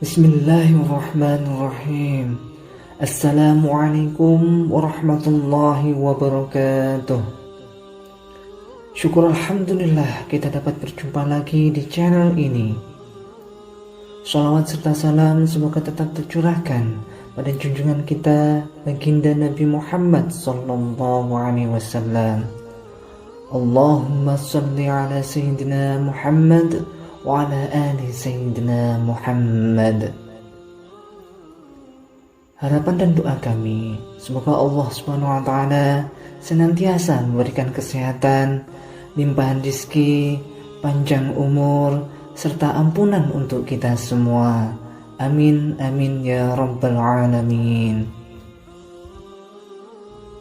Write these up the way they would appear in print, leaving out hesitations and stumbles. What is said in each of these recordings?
Bismillahirrahmanirrahim. Assalamualaikum warahmatullahi wabarakatuh. Syukur Alhamdulillah kita dapat berjumpa lagi di channel ini. Shalawat serta salam semoga tetap tercurahkan pada junjungan kita baginda Nabi Muhammad sallallahu alaihi wasallam. Allahumma salli ala Sayyidina Muhammad wa ala ali Sayyidina Muhammad. Harapan dan doa kami, semoga Allah Subhanahu wa taala senantiasa memberikan kesehatan, limpahan rezeki, panjang umur, serta ampunan untuk kita semua. Amin amin ya rabbal alamin.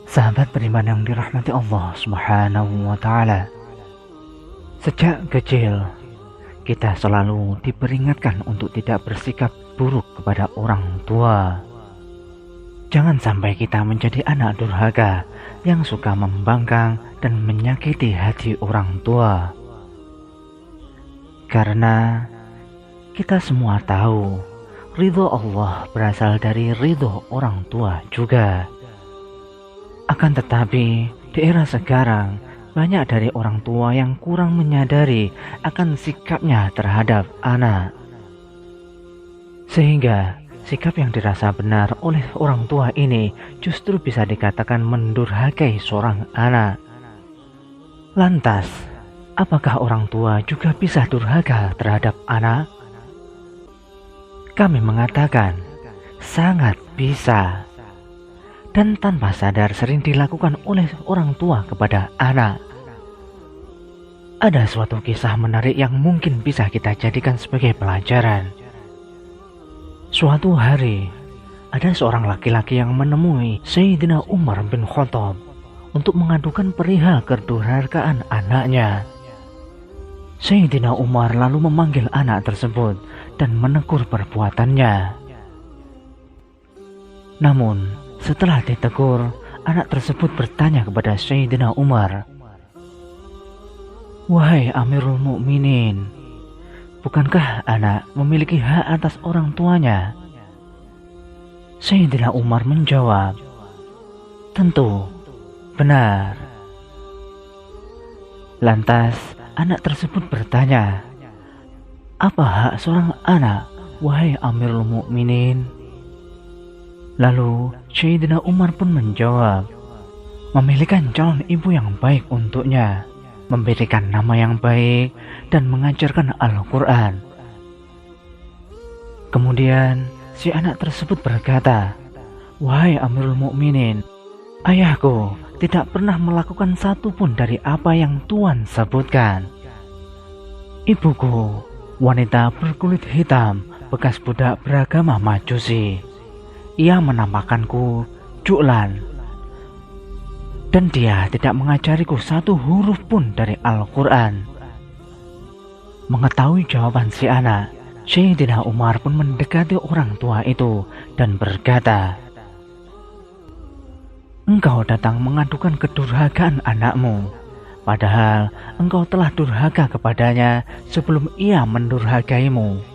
Sahabat beriman yang dirahmati Allah Subhanahu wa taala. Sejak kecil kita selalu diperingatkan untuk tidak bersikap buruk kepada orang tua. Jangan sampai kita menjadi anak durhaka yang suka membangkang dan menyakiti hati orang tua. Karena kita semua tahu ridho Allah berasal dari ridho orang tua juga. Akan tetapi di era sekarang banyak dari orang tua yang kurang menyadari akan sikapnya terhadap anak. Sehingga sikap yang dirasa benar oleh orang tua ini justru bisa dikatakan mendurhakai seorang anak. Lantas, apakah orang tua juga bisa durhaka terhadap anak? Kami mengatakan, sangat bisa. Dan tanpa sadar sering dilakukan oleh orang tua kepada anak. Ada suatu kisah menarik yang mungkin bisa kita jadikan sebagai pelajaran. Suatu hari, ada seorang laki-laki yang menemui Sayyidina Umar bin Khattab untuk mengadukan perihal kedurhakaan anaknya. Sayyidina Umar lalu memanggil anak tersebut dan menegur perbuatannya. Namun, setelah ditegur, anak tersebut bertanya kepada Sayyidina Umar, "Wahai Amirul Mukminin, bukankah anak memiliki hak atas orang tuanya?" Sayyidina Umar menjawab, "Tentu, benar." Lantas anak tersebut bertanya, "Apa hak seorang anak, wahai Amirul Mukminin?" Lalu Sayyidina Umar pun menjawab, "Memilihkan calon ibu yang baik untuknya, memberikan nama yang baik, dan mengajarkan Al-Quran." Kemudian si anak tersebut berkata, "Wahai Amirul Mukminin, ayahku tidak pernah melakukan satu pun dari apa yang Tuan sebutkan. Ibuku wanita berkulit hitam, bekas budak beragama Majusi. Ia menampakkanku ju'lan, dan dia tidak mengajariku satu huruf pun dari Al-Quran." Mengetahui jawaban si anak, Sayyidina Umar pun mendekati orang tua itu dan berkata, "Engkau datang mengadukan kedurhakaan anakmu, padahal engkau telah durhaka kepadanya sebelum ia mendurhakaimu.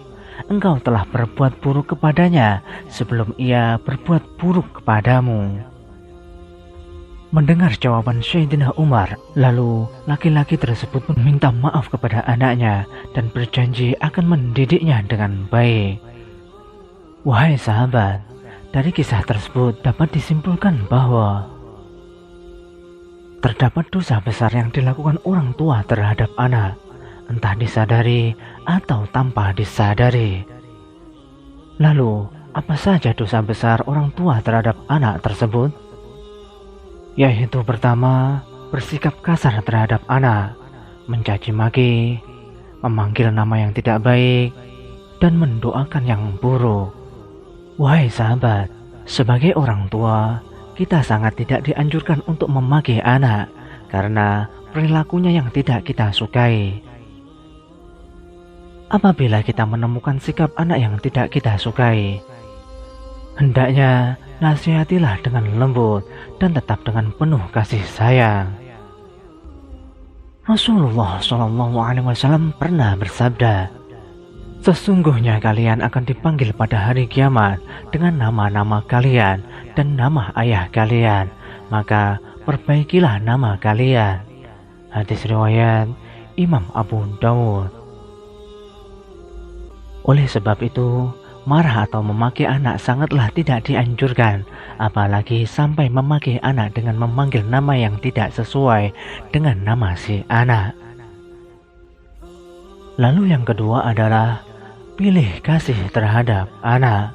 Engkau telah berbuat buruk kepadanya sebelum ia berbuat buruk kepadamu." Mendengar jawaban Sayyidina Umar, lalu laki-laki tersebut meminta maaf kepada anaknya dan berjanji akan mendidiknya dengan baik. Wahai sahabat, dari kisah tersebut dapat disimpulkan bahwa terdapat dosa besar yang dilakukan orang tua terhadap anak, entah disadari atau tanpa disadari. Lalu, apa saja dosa besar orang tua terhadap anak tersebut? Yaitu pertama, bersikap kasar terhadap anak, mencaci maki, memanggil nama yang tidak baik, dan mendoakan yang buruk. Wahai sahabat, sebagai orang tua, kita sangat tidak dianjurkan untuk memaki anak karena perilakunya yang tidak kita sukai. Apabila kita menemukan sikap anak yang tidak kita sukai, hendaknya nasihatilah dengan lembut dan tetap dengan penuh kasih sayang. Rasulullah SAW pernah bersabda, Sesungguhnya kalian akan dipanggil pada hari kiamat dengan nama-nama kalian dan nama ayah kalian, maka perbaikilah nama kalian. Hadis riwayat Imam Abu Dawud. Oleh sebab itu, marah atau memaki anak sangatlah tidak dianjurkan, apalagi sampai memaki anak dengan memanggil nama yang tidak sesuai dengan nama si anak. Lalu yang kedua adalah pilih kasih terhadap anak.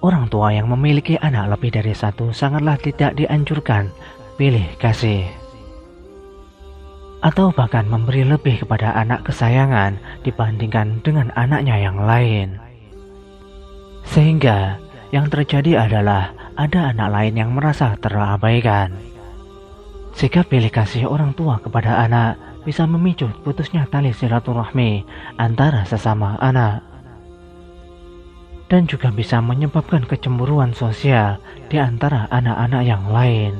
Orang tua yang memiliki anak lebih dari satu sangatlah tidak dianjurkan pilih kasih, atau bahkan memberi lebih kepada anak kesayangan dibandingkan dengan anaknya yang lain. Sehingga yang terjadi adalah ada anak lain yang merasa terabaikan. Sikap pilih kasih orang tua kepada anak bisa memicu putusnya tali silaturahmi antara sesama anak, dan juga bisa menyebabkan kecemburuan sosial di antara anak-anak yang lain.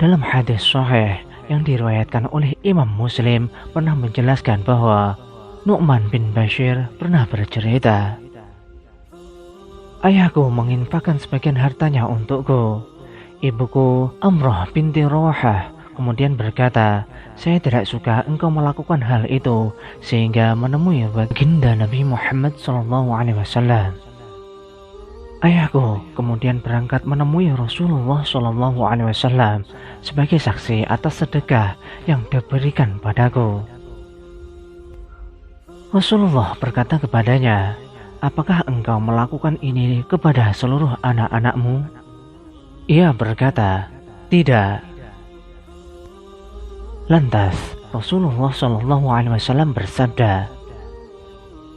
Dalam hadis sahih yang diriwayatkan oleh Imam Muslim pernah menjelaskan bahwa Nu'man bin Bashir pernah bercerita, "Ayahku menginfakkan sebagian hartanya untukku. Ibuku Amrah binti Rawahah kemudian berkata, saya tidak suka engkau melakukan hal itu, sehingga menemui baginda Nabi Muhammad SAW. Ayahku kemudian berangkat menemui Rasulullah SAW sebagai saksi atas sedekah yang diberikan padaku. Rasulullah berkata kepadanya, apakah engkau melakukan ini kepada seluruh anak-anakmu? Ia berkata, tidak. Lantas Rasulullah SAW bersabda,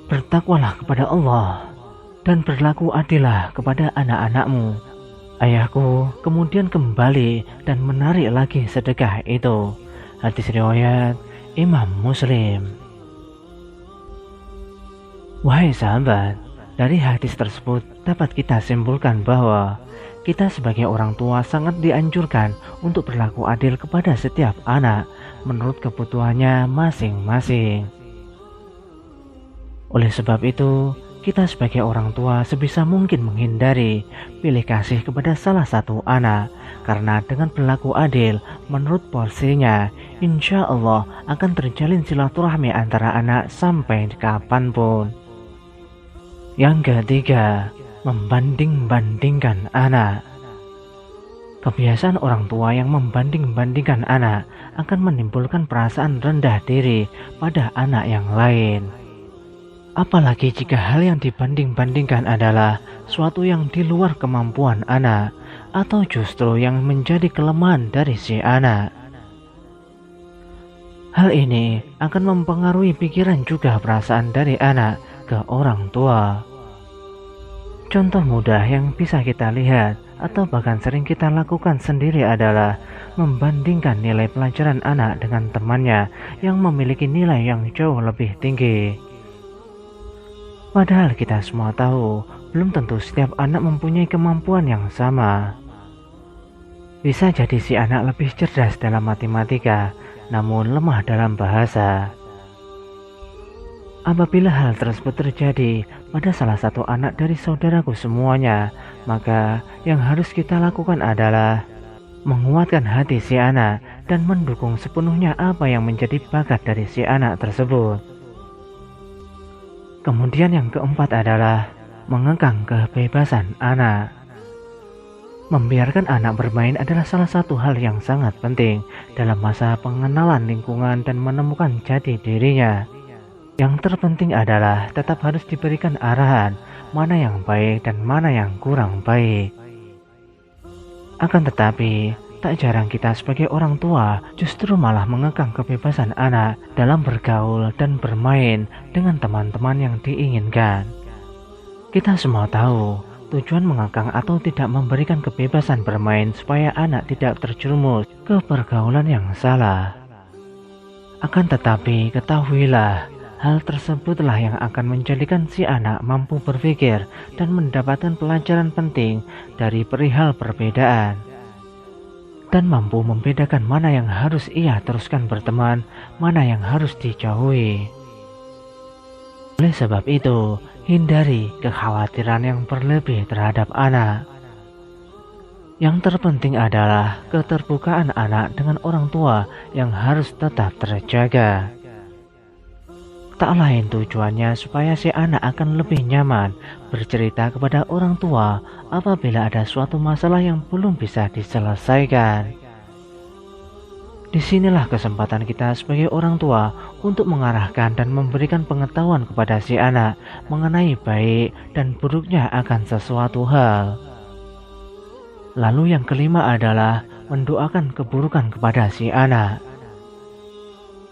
bertakwalah kepada Allah dan berlaku adillah kepada anak-anakmu. Ayahku kemudian kembali dan menarik lagi sedekah itu. Hadis riwayat Imam Muslim. Wahai sahabat, dari hadis tersebut dapat kita simpulkan bahwa kita sebagai orang tua sangat dianjurkan untuk berlaku adil kepada setiap anak menurut kebutuhannya masing-masing. Oleh sebab itu, kita sebagai orang tua sebisa mungkin menghindari pilih kasih kepada salah satu anak, karena dengan berlaku adil menurut porsinya, insya Allah akan terjalin silaturahmi antara anak sampai kapanpun. Yang ketiga, membanding-bandingkan anak. Kebiasaan orang tua yang membanding-bandingkan anak akan menimbulkan perasaan rendah diri pada anak yang lain. Apalagi jika hal yang dibanding-bandingkan adalah suatu yang di luar kemampuan anak, atau justru yang menjadi kelemahan dari si anak. Hal ini akan mempengaruhi pikiran juga perasaan dari anak ke orang tua. Contoh mudah yang bisa kita lihat atau bahkan sering kita lakukan sendiri adalah membandingkan nilai pelajaran anak dengan temannya yang memiliki nilai yang jauh lebih tinggi. Padahal kita semua tahu, belum tentu setiap anak mempunyai kemampuan yang sama. Bisa jadi si anak lebih cerdas dalam matematika, namun lemah dalam bahasa. Apabila hal tersebut terjadi pada salah satu anak dari saudaraku semuanya, maka yang harus kita lakukan adalah menguatkan hati si anak dan mendukung sepenuhnya apa yang menjadi bakat dari si anak tersebut. Kemudian yang keempat adalah mengekang kebebasan anak. Membiarkan anak bermain adalah salah satu hal yang sangat penting dalam masa pengenalan lingkungan dan menemukan jati dirinya. Yang terpenting adalah tetap harus diberikan arahan mana yang baik dan mana yang kurang baik. Akan tetapi, tak jarang kita sebagai orang tua justru malah mengekang kebebasan anak dalam bergaul dan bermain dengan teman-teman yang diinginkan. Kita semua tahu, tujuan mengekang atau tidak memberikan kebebasan bermain supaya anak tidak terjerumus ke pergaulan yang salah. Akan tetapi, ketahuilah, hal tersebutlah yang akan menjadikan si anak mampu berpikir dan mendapatkan pelajaran penting dari perihal perbedaan. dan mampu membedakan mana yang harus ia teruskan berteman, mana yang harus dijauhi. Oleh sebab itu, hindari kekhawatiran yang berlebih terhadap anak. Yang terpenting adalah keterbukaan anak dengan orang tua yang harus tetap terjaga. Tak lain tujuannya supaya si anak akan lebih nyaman bercerita kepada orang tua apabila ada suatu masalah yang belum bisa diselesaikan. Disinilah kesempatan kita sebagai orang tua untuk mengarahkan dan memberikan pengetahuan kepada si anak mengenai baik dan buruknya akan sesuatu hal. Lalu yang kelima adalah mendoakan keburukan kepada si anak.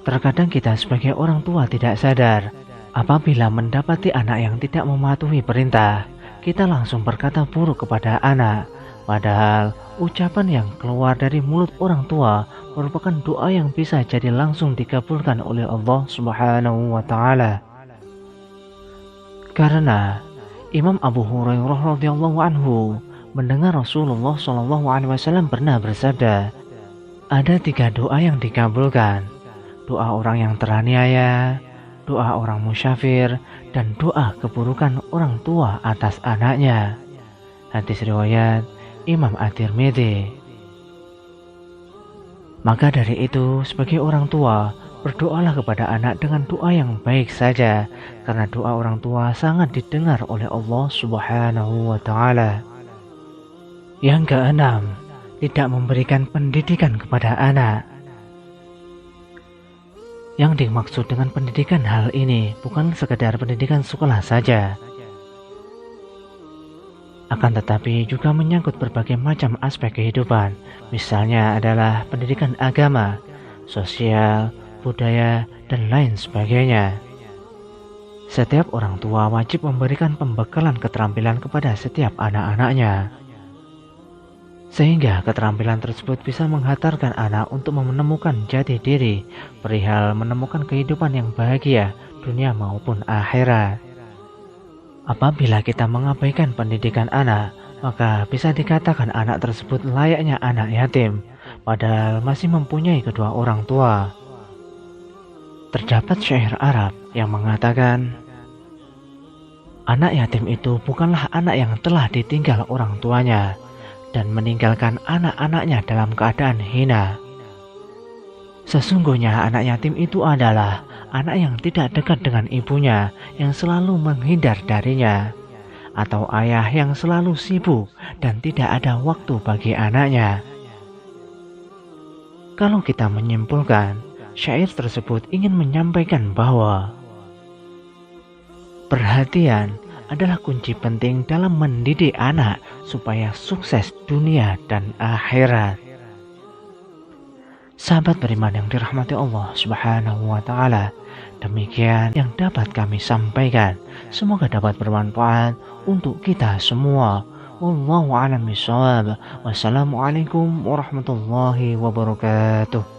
Terkadang kita sebagai orang tua tidak sadar, apabila mendapati anak yang tidak mematuhi perintah, kita langsung berkata buruk kepada anak. Padahal ucapan yang keluar dari mulut orang tua merupakan doa yang bisa jadi langsung dikabulkan oleh Allah Subhanahu wa Ta'ala. Karena Imam Abu Hurairah radhiyallahu anhu mendengar Rasulullah SAW pernah bersabda, ada 3 doa yang dikabulkan. Doa orang yang teraniaya, doa orang musyafir, dan doa keburukan orang tua atas anaknya. Hadis riwayat Imam At-Tirmidzi. Maka dari itu, sebagai orang tua, berdoalah kepada anak dengan doa yang baik saja, karena doa orang tua sangat didengar oleh Allah Subhanahu wa Ta'ala. Yang keenam, tidak memberikan pendidikan kepada anak. Yang dimaksud dengan pendidikan hal ini bukan sekedar pendidikan sekolah saja, akan tetapi juga menyangkut berbagai macam aspek kehidupan. Misalnya adalah pendidikan agama, sosial, budaya, dan lain sebagainya. Setiap orang tua wajib memberikan pembekalan keterampilan kepada setiap anak-anaknya, sehingga keterampilan tersebut bisa menghantarkan anak untuk menemukan jati diri perihal menemukan kehidupan yang bahagia dunia maupun akhirat. Apabila kita mengabaikan pendidikan anak, maka bisa dikatakan anak tersebut layaknya anak yatim, padahal masih mempunyai kedua orang tua. Terdapat syair Arab yang mengatakan, anak yatim itu bukanlah anak yang telah ditinggal orang tuanya dan meninggalkan anak-anaknya dalam keadaan hina. Sesungguhnya anak yatim itu adalah anak yang tidak dekat dengan ibunya, yang selalu menghindar darinya, atau ayah yang selalu sibuk dan tidak ada waktu bagi anaknya. Kalau kita menyimpulkan, syair tersebut ingin menyampaikan bahwa perhatian adalah kunci penting dalam mendidik anak supaya sukses dunia dan akhirat. Sahabat beriman yang dirahmati Allah Subhanahu wa Ta'ala, demikian yang dapat kami sampaikan. Semoga dapat bermanfaat untuk kita semua. Wallahu a'lam bishawab. Wassalamualaikum warahmatullahi wabarakatuh.